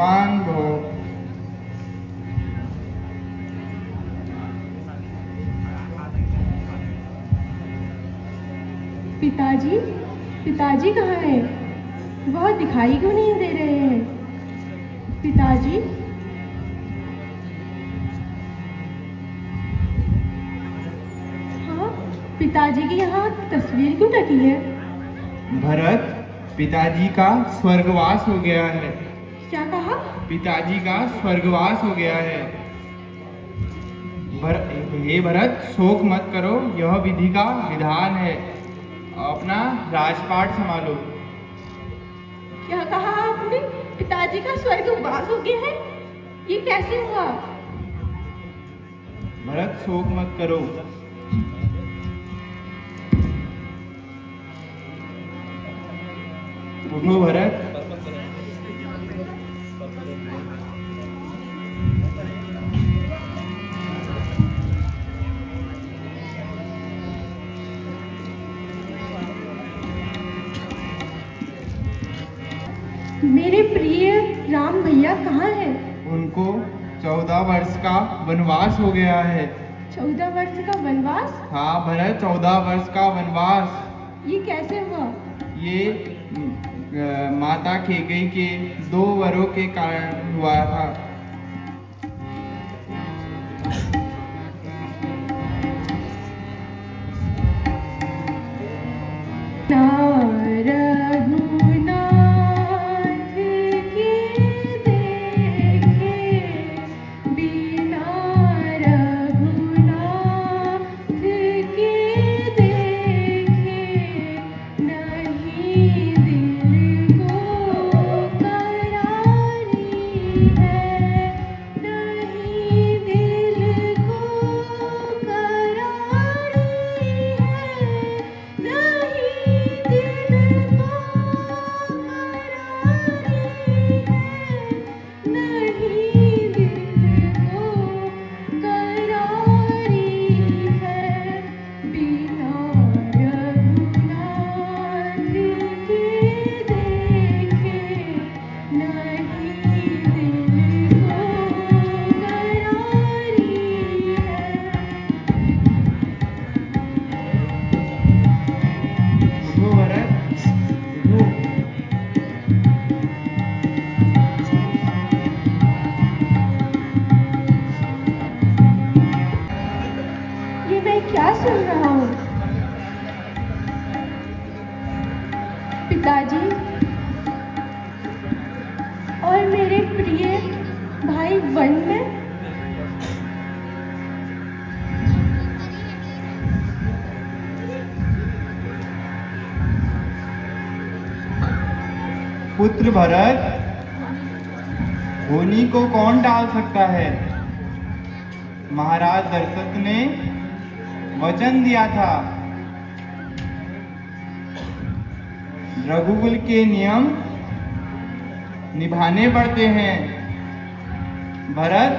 आयुष्मान भव। पिताजी, पिताजी कहाँ हैं? वह दिखाई क्यों नहीं दे रहे हैं? पिताजी, हाँ, पिताजी की यहाँ तस्वीर क्यों टकी है? भरत, पिताजी का स्वर्गवास हो गया है। क्या कहा? पिताजी का स्वर्गवास हो गया है। हे भरत, शोक मत करो, यह विधि का विधान है। अपना राजपाट संभालो। क्या कहा आपने? पिताजी का स्वर्गवास हो गया है? ये कैसे हुआ? भरत, शोक मत करो। उठो भरत। मेरे प्रिय राम भैया कहाँ हैं? उनको 14 वर्ष का वनवास हो गया है। 14 वर्ष का वनवास? हाँ भरत, 14 वर्ष का वनवास। ये कैसे हुआ? ये माता कैकेयी के 2 वरों के कारण हुआ था। क्या सुन रहा हूँ? पिताजी और मेरे प्रिय भाई वन में? पुत्र भरत, होनी को कौन टाल सकता है? महाराज दशरथ ने वचन दिया था, रघुकुल के नियम निभाने पड़ते हैं। भरत,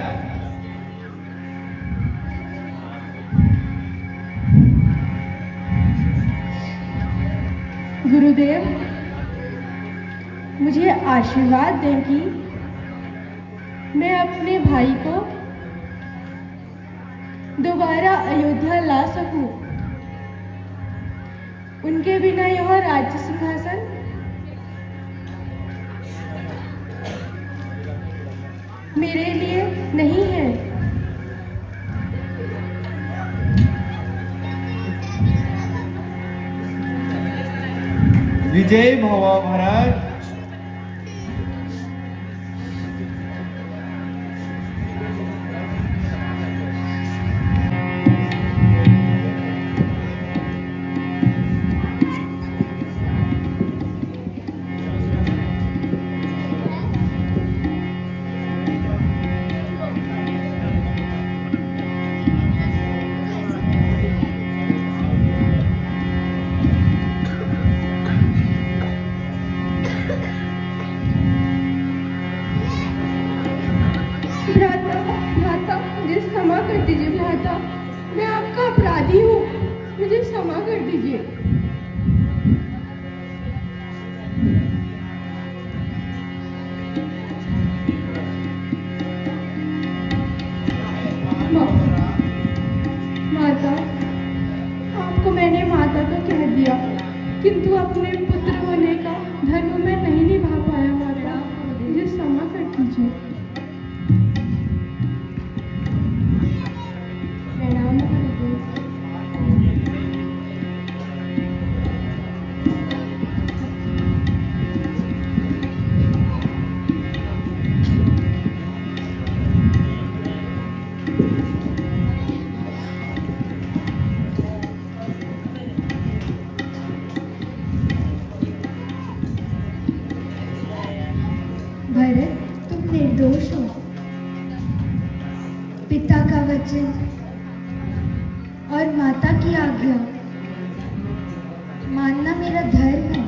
गुरुदेव, मुझे आशीर्वाद दें कि मैं अपने भाई को दोबारा अयोध्या ला सकूं। उनके बिना यह राज्य सिंहासन मेरे लिए नहीं है। विजय भव भरत। मुझे क्षमा कर दीजिए भ्राता, मैं आपका अपराधी हूँ, मुझे क्षमा कर दीजिए। किंतु अपने पुत्र होने का धर्म में नहीं निभा पाया माता। मुझे क्षमा कर दीजिए। प्रणाम गुरुदेव। भरत, तुम निर्दोष हो। पिता का वचन और माता की आज्ञा मानना मेरा धर्म है।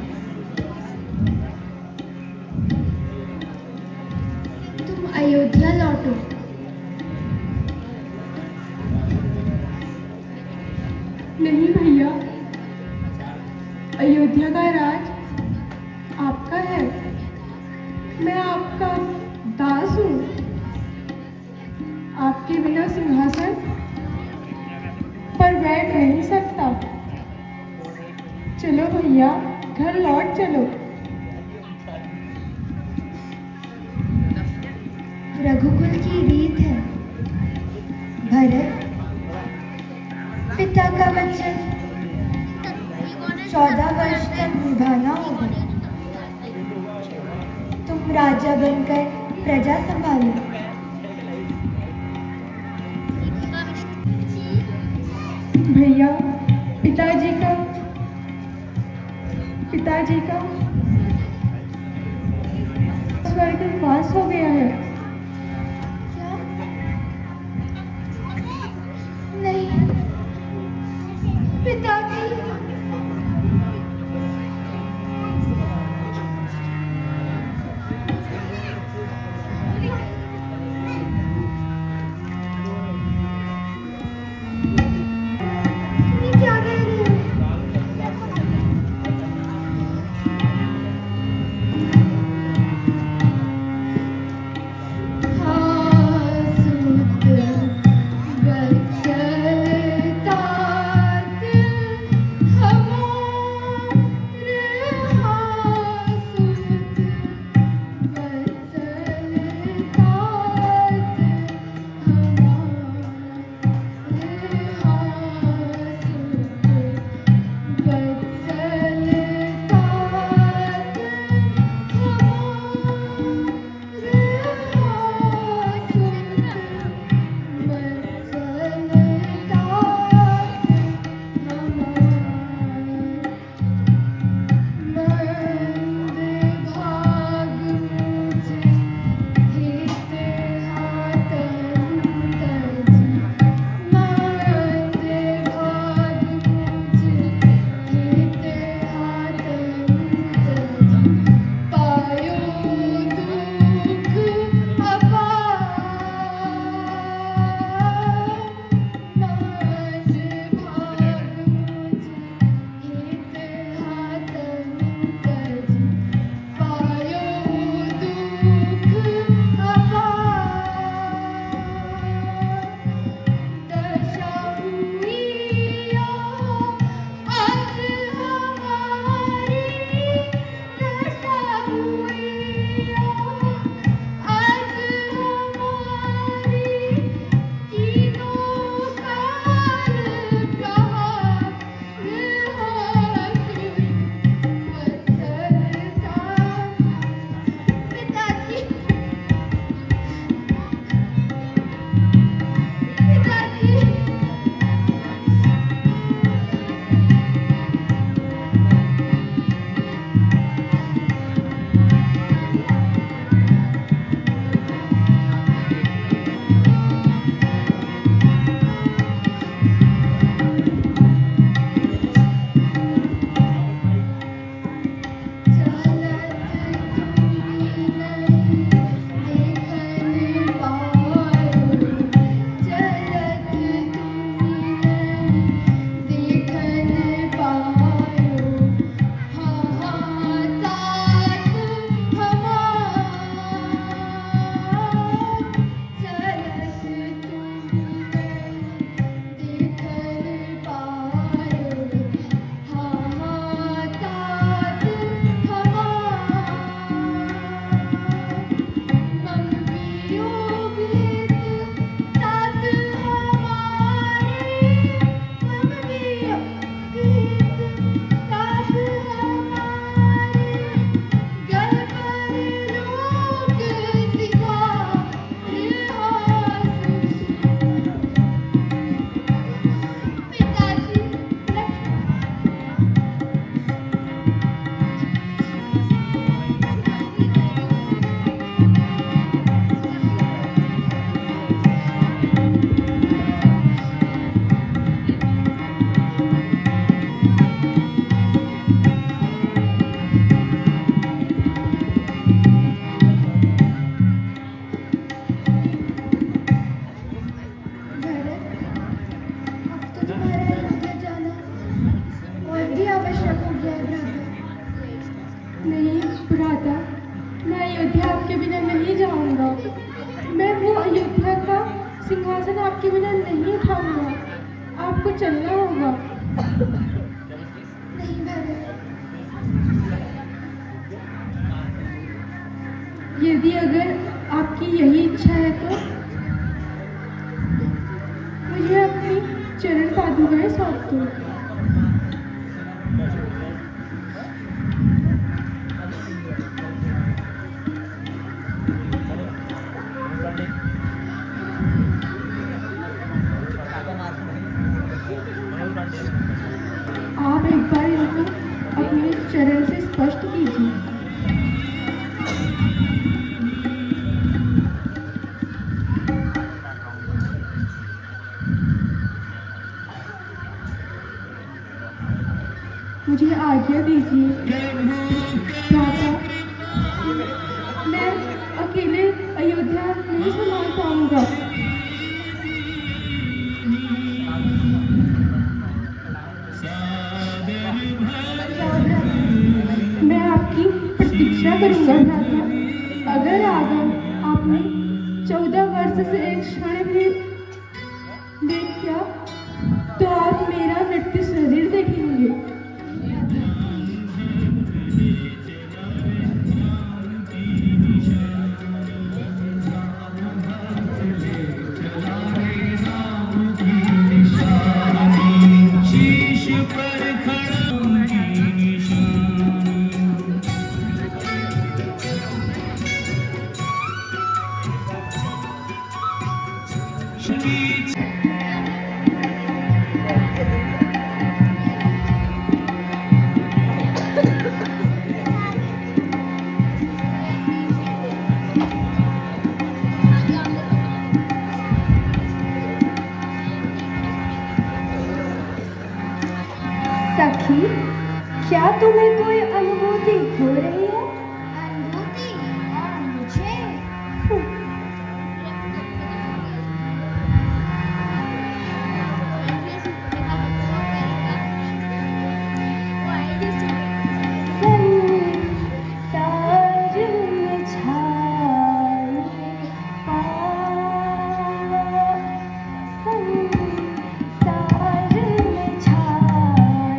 तुम अयोध्या लौटो। नहीं भैया, अयोध्या का राज आपका है। मैं आपका दास हूँ। आपके बिना सिंहासन पर बैठ नहीं सकता। चलो भैया, घर लौट चलो। रघुकुल की रीत है भरत। पिता का वचन 14 वर्ष तक निभाना होगा। तुम राजा बनकर प्रजा संभालो। भैया, पिताजी का स्वर्गवास हो गया है। क्या? नहीं, पिताजी। सिंहासन आपके बिना नहीं उठाऊंगा, आपको चलना होगा। नहीं भरत, यदि अगर आपकी यही इच्छा है तो मुझे अपनी चरण पादुकाएं सौंप दो। आप एक बार इनको अपने चरण से स्पष्ट कीजिए। मुझे आज्ञा दीजिए भ्राता, मैं अकेले अयोध्या नहीं संभाल पाऊंगा। मैं आपकी प्रतीक्षा करूंगा भ्राता। अगर आगम आपने 14 वर्ष से एक क्षण भी लेट किया तो आप मेरा नृत्य शरीर देखेंगे। सखी, क्या तुम्हें कोई अनुभूति हो रही है? अनुभूति और मुझे संसार में छाए संसार में छाए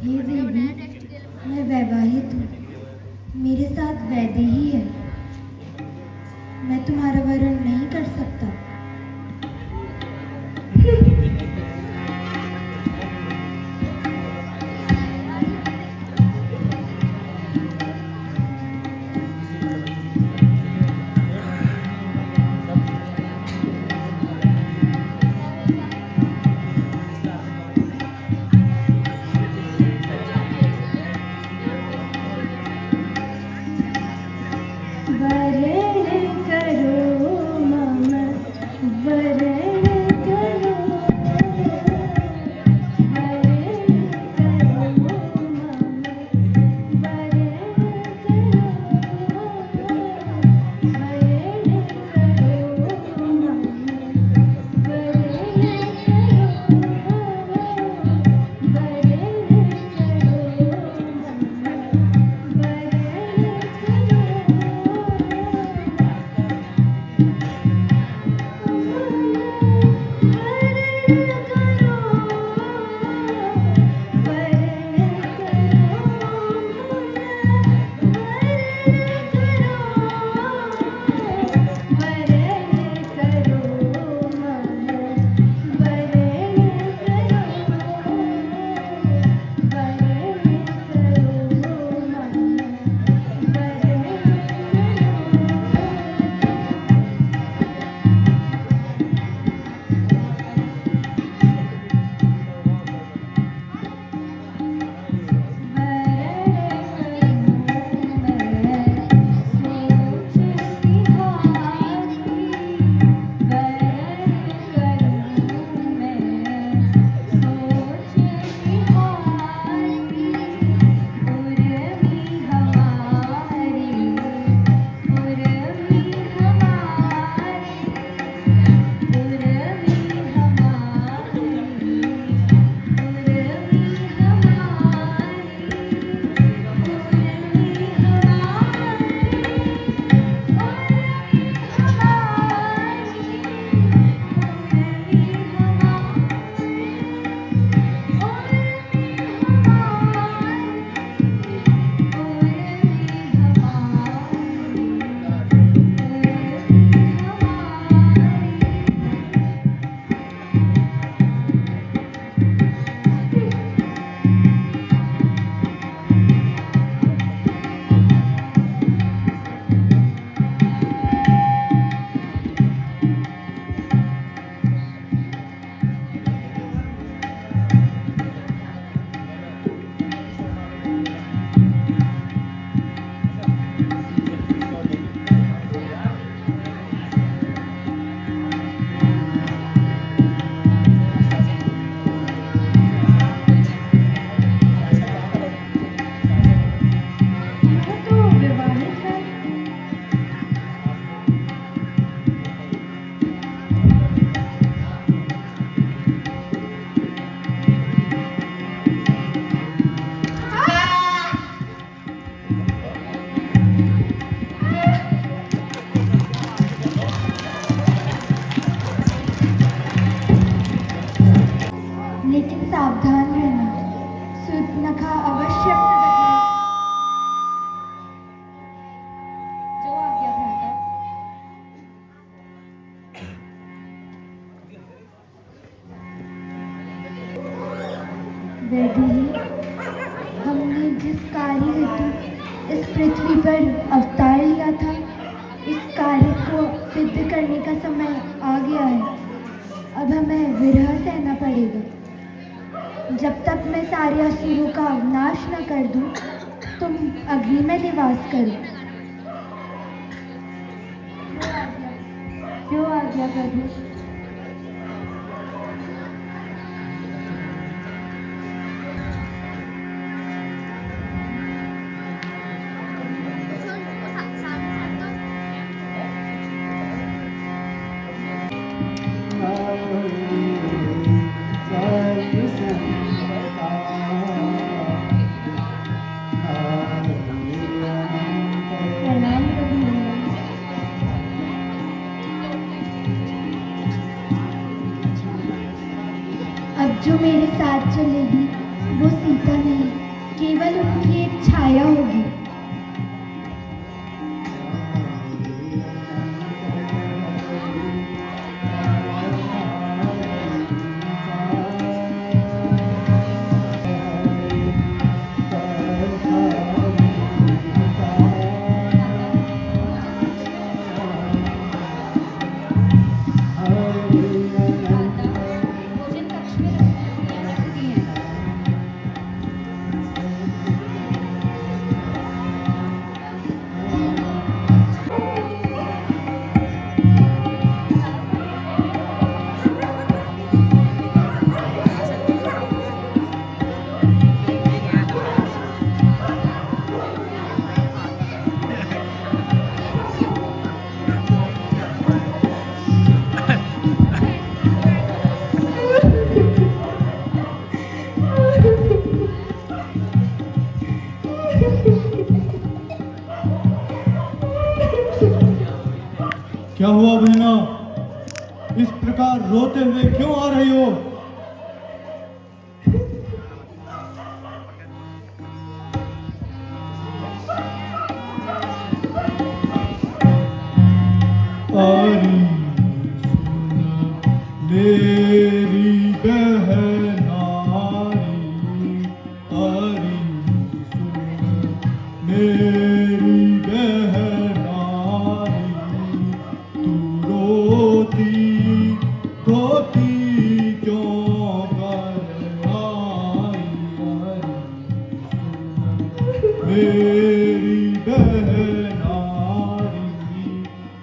हे देवी, मैं वैवाहित हूँ। मेरे साथ वैदेही है। मैं तुम्हारा वरण नहीं कर सकता। वरण करो मम, वरण करो, वरण करो मम, वरण करो, वरण करो मम, वरण लेकिन सावधान रहना, सूर्पनखा अवश्य जो आज्ञा भ्राता। वैदेही, हमने जिस कार्य हेतु इस पृथ्वी पर अवतार लिया था, इस कार्य को सिद्ध करने का समय आ गया है। अब हमें विरह सहना पड़ेगा। जब तक मैं सारे असुरों का नाश न कर दूं, तुम अग्नि में निवास करो। जो आज्ञा प्रभु। प्रणाम प्रभु। वो सीता नहीं, केवल उनकी एक छाया होगी। भोजन कक्ष में रख दिए हैं। क्या हुआ बहना? इस प्रकार रोते हुए क्यों आ रही हो? अरे सुन मेरी बहनारी, अरे सुन मेरी बहनारी, तू रोती धोती क्यों कर आई? अरे सुन मेरी बहनारी,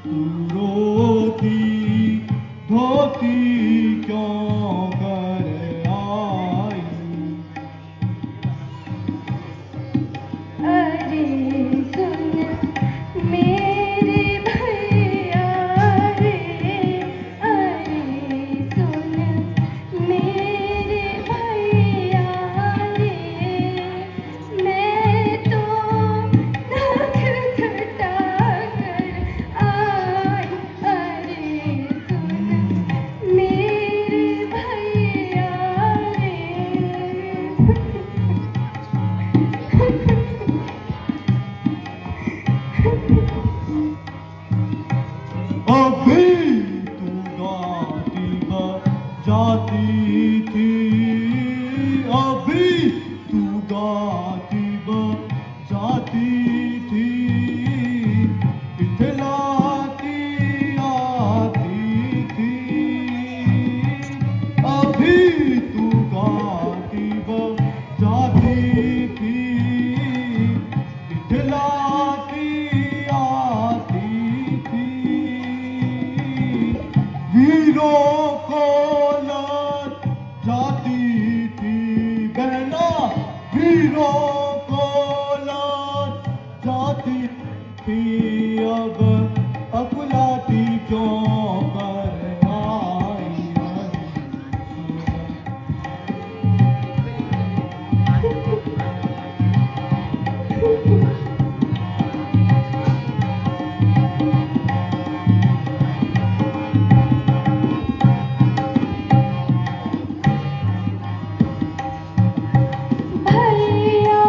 तू रोती धोती क्यों कर आई? अरे सुन मेरे भैया रे, अरे सुन मेरे भैया रे, मैं तो नख कटा कर आई। अरे सुन मेरे भैया रे। अभी तू गाती जाती थी, अभी तू गाती जाती थी, इतलाती आती थी। अभी तू गाती जाती थी, इतलाती आती थी। वीरों को लौट जाती थी बहना, वीरों को लौट जाती थी। अब अकुलाती क्यों कर आई? भैया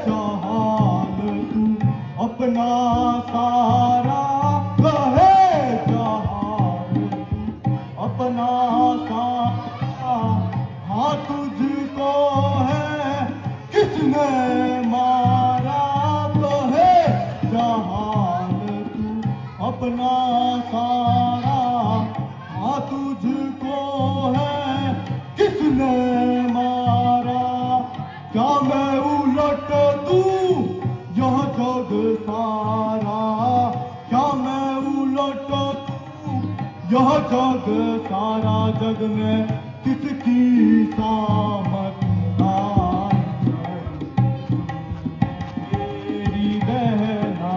जहाल तू अपना सारा, कहे जहाल तू अपना सारा। हाँ तुझको है किसने मारा, कहे जहाल तू अपना सारा। हाँ तुझको है किसने मारा। क्या मैं उलट दूं यह जग सारा, क्या मैं उलट दूं यह जग सारा। जग में किसकी सामत आई मेरी बहना।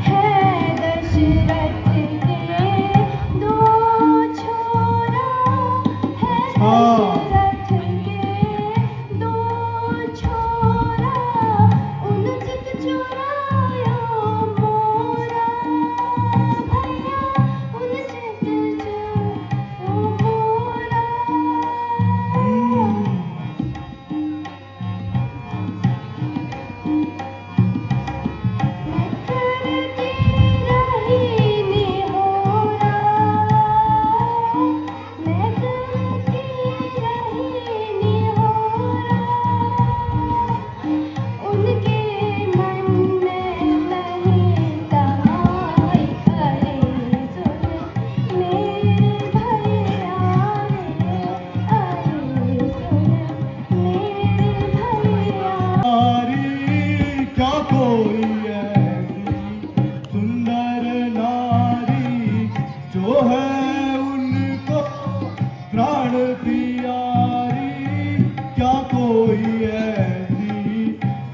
है दशरथ के दो छोरा, है दशरथ के दो छोरा। उन चित चुरायो मोरा भैया, उन चित चुरायो मोरा। मैं करती रही निहोरा, मैं करती रही निहोरा। उनके मन में नहीं समाई, अरे सुन मेरे भैया रे, अरे सुन मेरे भैया। नारी क्या कोई ऐसी सुंदर नारी, जो है उनको प्राण प्यारी। क्या कोई ऐसी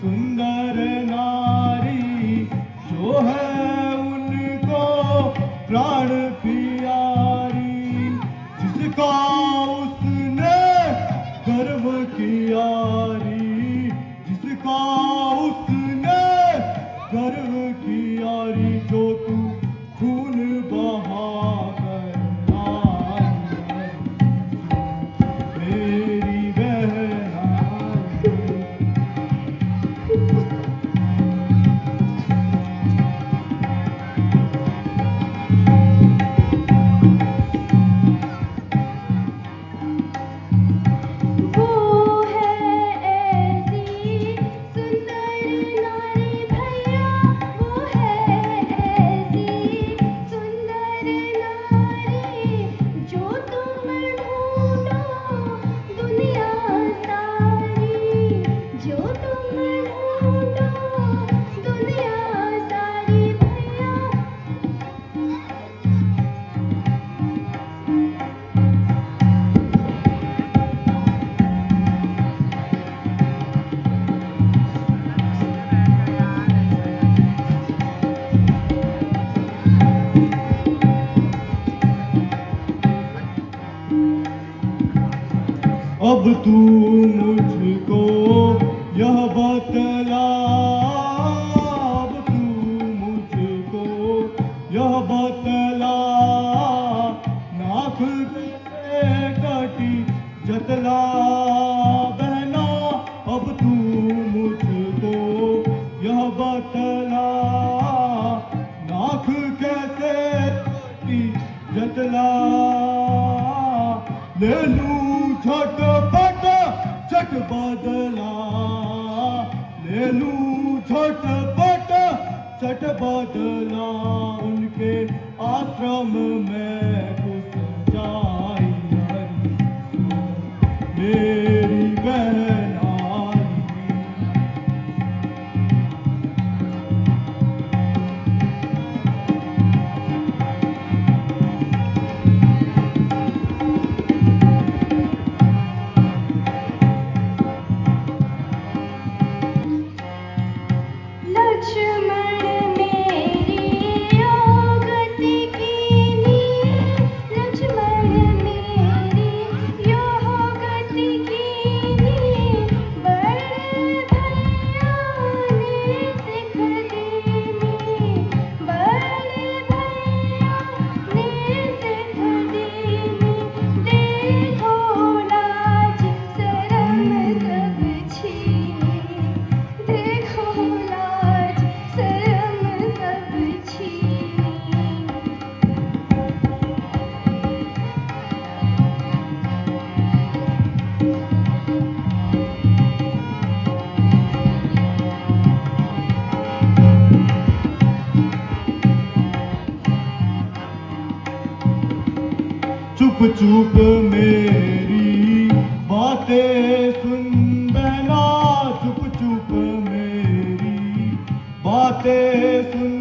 सुंदर नारी, जो है उनको प्राण प्यारी। जिसका उसने गर्व किया री, जिसका उसने गर्व किया री। जो तू खून बहा कर आई मेरी बहना। वो है ऐसी सुंदर नारी भैया, वो है ऐसी सुंदर नारी। जो तुम ढूंढो दुनिया सारी, जो तुम ढूंढो दुनिया सारी भैया। अब तू मुझको यह बतला, अब तू मुझको यह बतला। नाक कैसे कटी जतला बहना, अब तू मुझको यह बतला। नाक कैसे कटी जतला। ले लूं झटपट झट बदला, ले लूं झटपट झट बदला। उनके आश्रम में घुस जाई मेरी बहना। लक्ष्मण मेरी ओ गति कीनी, चुप मेरी बातें सुन बहना, चुप चुप मेरी बातें सुन,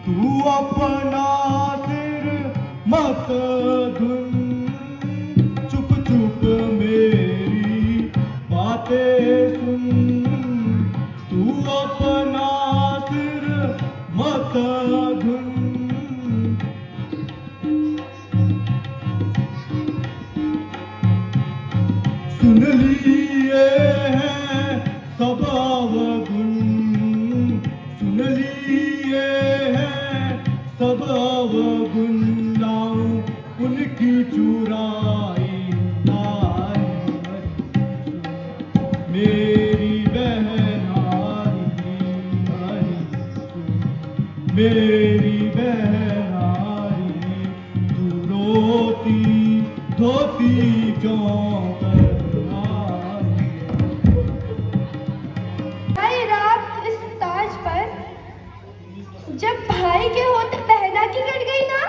तू अपना सिर मत धुन, चुप चुप मेरी बातें सुन, तू अपना सिर मत धुन। सुन लिए हैं सब अवगुण, सुन लिए हैं सब अवगुण, लाऊं उनकी चुराई नारी, मेरी बहन हरी हरी सुन, मेरी बहन हरी, तू रोती धोती क्यों कर आई? भाई रात इस ताज पर जब भाई के होते पहना की कट गई ना।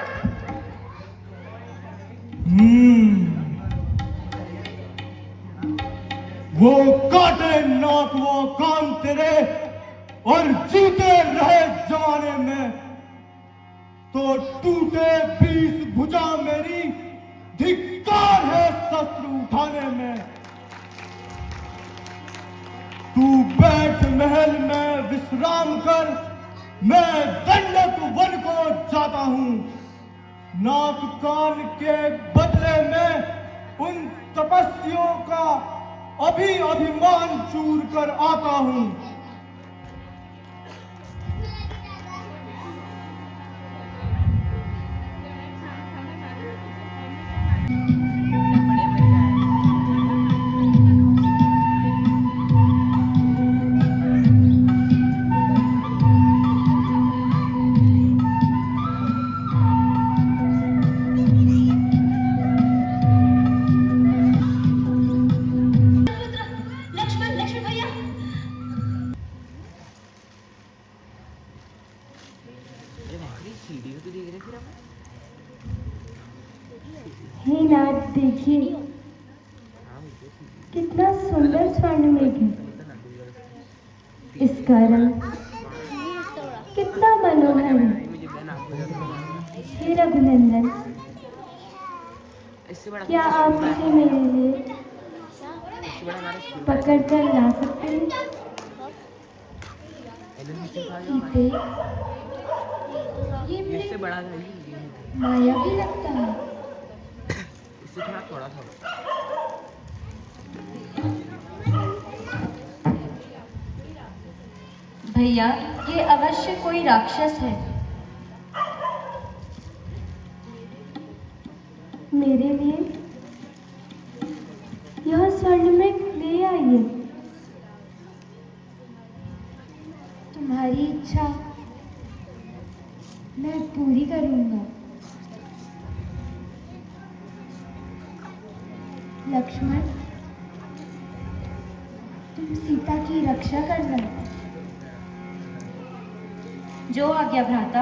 वो काटे नाक वो काम तेरे और जीते रहे जमाने में, तो टूटे 20 भुजा मेरी, धिक्कार है शस्त्र उठाने में। तू बैठ महल में विश्राम कर, मैं दंडक वन को जाता हूं, नाक कान के बदले में उन तपस्वियों का अभिमान चूर कर आता हूं। लक्ष्मण लक्ष्मण भैया। हे नाथ देखिए, कितना सुंदर स्वर्ण मेघ है। इसका रंग कितना मनोहर है। हे रघुनंदन, क्या आप इसे मेरे लिए पकड़ कर ला सकते हैं? सीते, ये मेरे बड़ा माया भी लगता है। इससे थोड़ा थोड़ा भैया ये अवश्य कोई राक्षस है। मेरे लिए यह स्वर्ण में ले आइए। तुम्हारी इच्छा मैं पूरी करूंगा। लक्ष्मण, तुम सीता की रक्षा करना। जो आज्ञा भ्राता।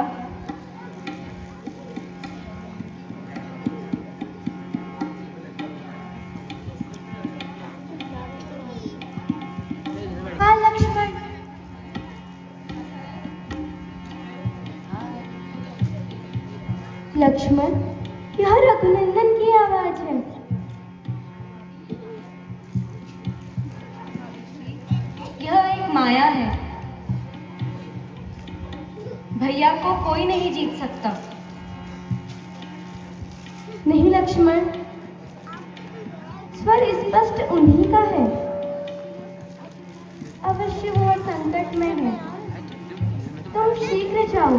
हाँ लक्ष्मण। लक्ष्मण, यह रघुनंदन की आवाज है। यह एक माया है। भैया को कोई नहीं जीत सकता। नहीं लक्ष्मण, स्वर स्पष्ट उन्हीं का है। अवश्य वह संकट में है। तुम शीघ्र जाओ।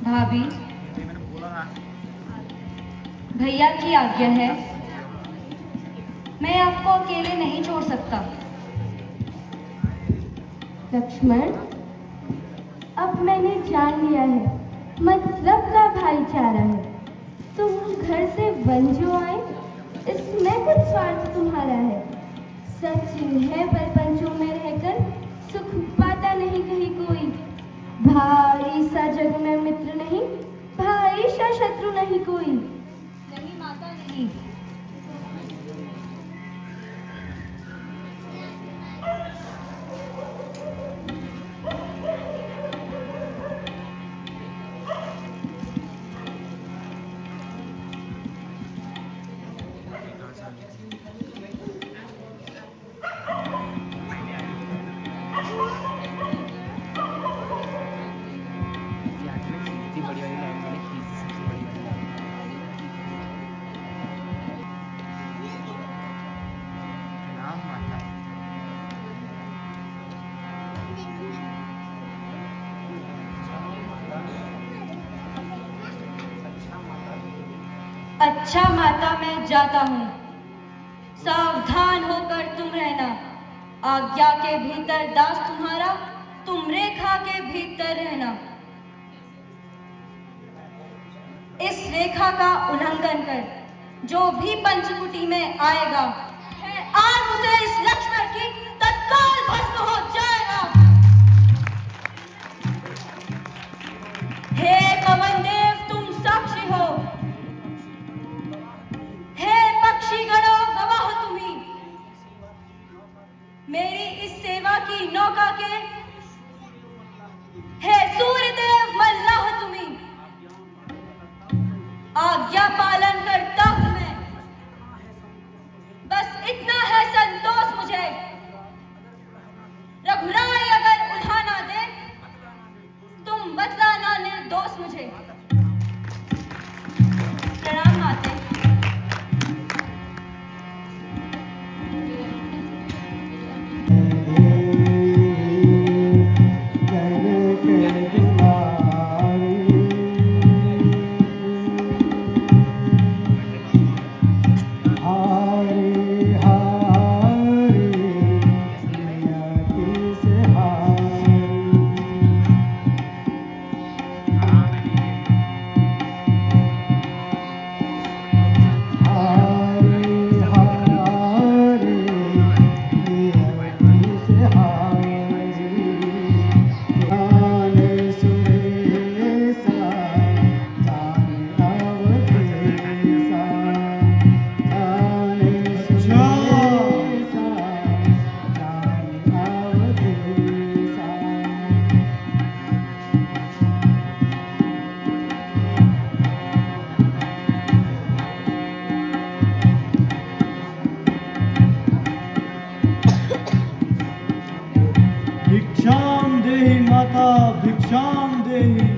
भाभी, भैया की आज्ञा है। मैं आपको अकेले नहीं छोड़ सकता। लक्ष्मण, अब मैंने जान लिया है, मतलब का भाईचारा है। तुम घर से वन जो आए, इसमें कुछ स्वार्थ तुम्हारा है। सच है परपंचों में रहकर सुख पाता नहीं कहीं कोई। भाई सा जग में मित्र नहीं, भाई क्या शत्रु नहीं कोई? नहीं माता, नहीं। अच्छा माता, मैं जाता हूँ। सावधान होकर तुम रहना। आज्ञा के भीतर दास तुम्हारा, तुम रेखा के भीतर रहना। इस रेखा का उल्लंघन कर जो भी पंचकुटी में आएगा है आज उसे इस लक्ष्मण की तत्काल भस्म हो जाएगा। हे पवन देव, तुम साक्षी हो। हे पक्षी गणों, गवाह तुम्ही। मेरी इस सेवा की नौका के हे सूर्यदेव, मल्लाह तुम्ही। आज्ञा पालन करता हूं मैं। बस इतना है संतोष मुझे। रघुराय अगर उल्हा ना दे, तुम बतलाना निर्दोष मुझे। प्रणाम माते। भिक्षाम देहि माता, भिक्षाम देहि।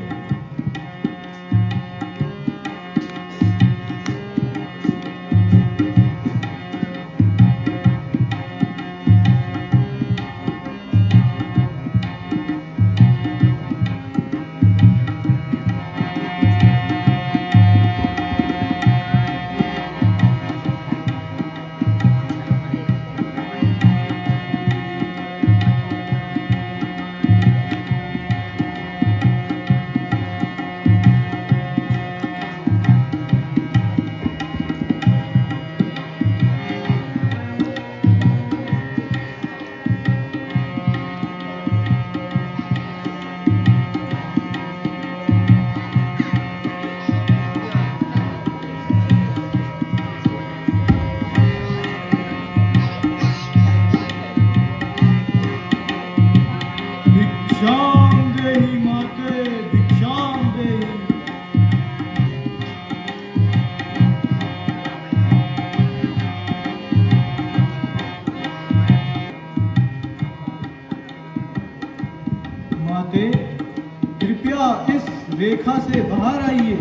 भिक्षाम देहि माते, भिक्षाम देहि। माते, कृपया इस रेखा से बाहर आइए।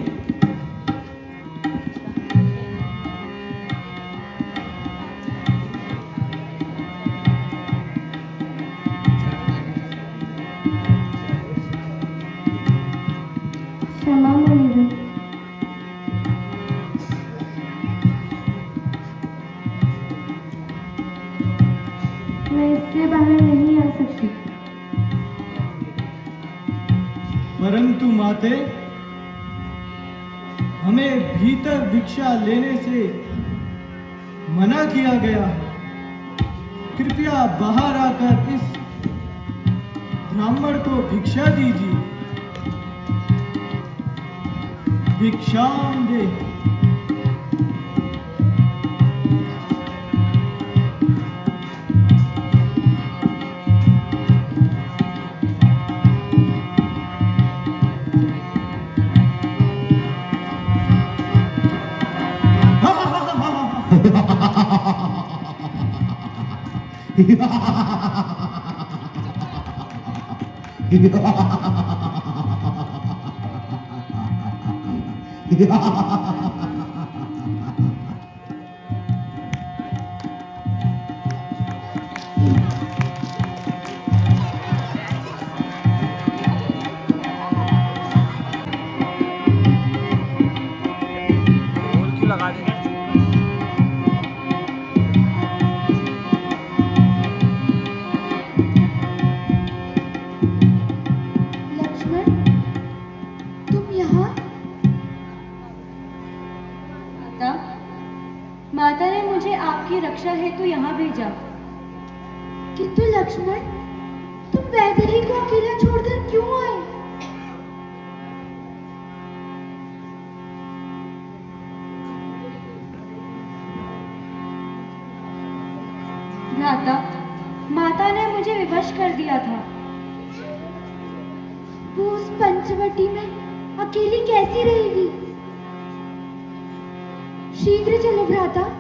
क्षमा मुनिवर। मैं इससे बाहर नहीं आ सकती। परंतु माते, हमें भीतर भिक्षा लेने से मना किया गया है। कृपया बाहर आकर इस ब्राह्मण को भिक्षा दीजिए। भिक्षाम दे। लक्ष्मण, तुम यहाँ? माता, माता ने मुझे आपकी रक्षा हेतु यहाँ भेजा। किंतु लक्ष्मण, तुम वैदेही को अकेला छोड़कर क्यों आए? भ्राता, माता ने मुझे विवश कर दिया था। वो उस पंचवटी में अकेली कैसी रहेगी? शीघ्र चलो भ्राता।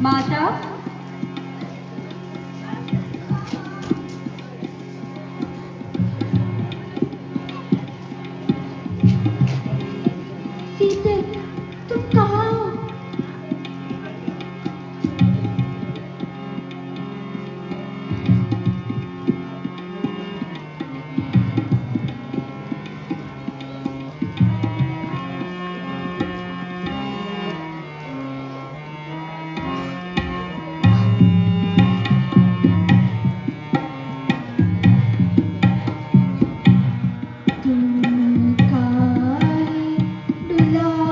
माता, सीते, तुम कहाँ हो? तुम काहे डुला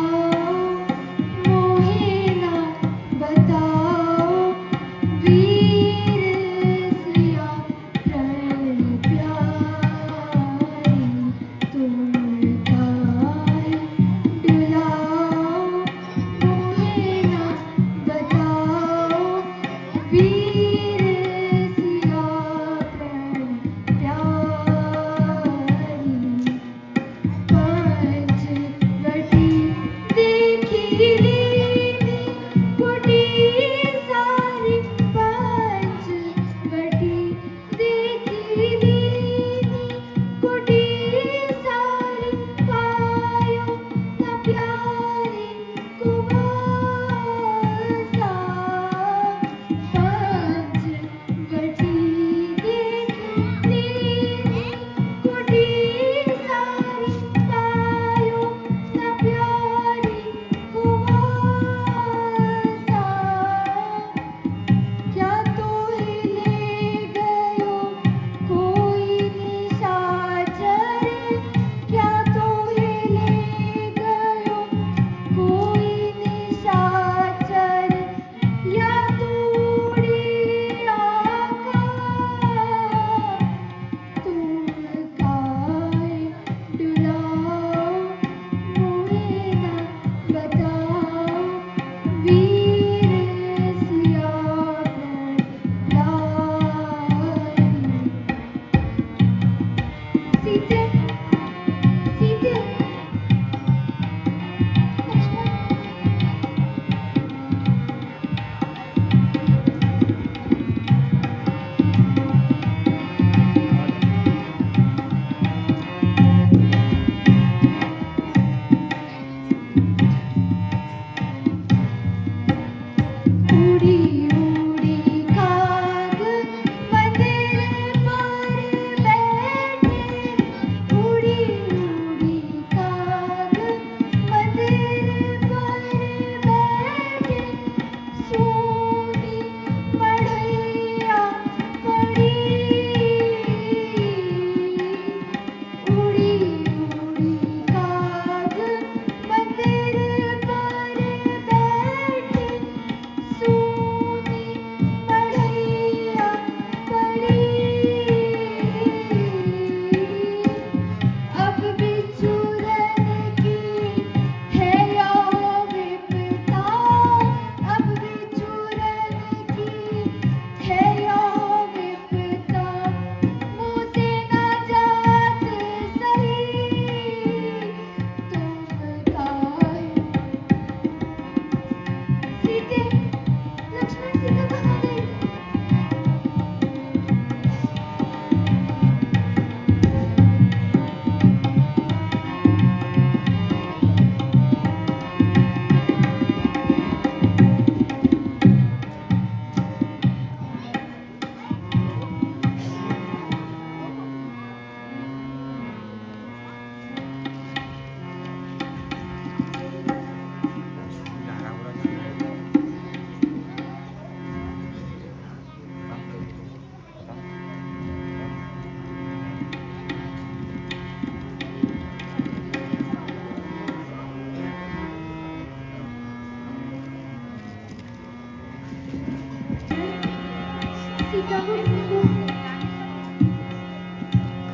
मैं क्या करूँगा?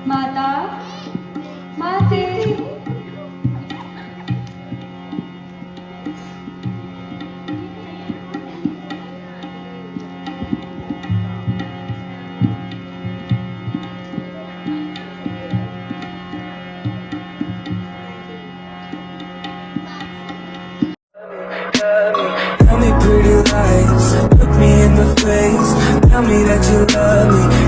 माता, माते। Tell me pretty lies, look me in the face. Tell me that you love me,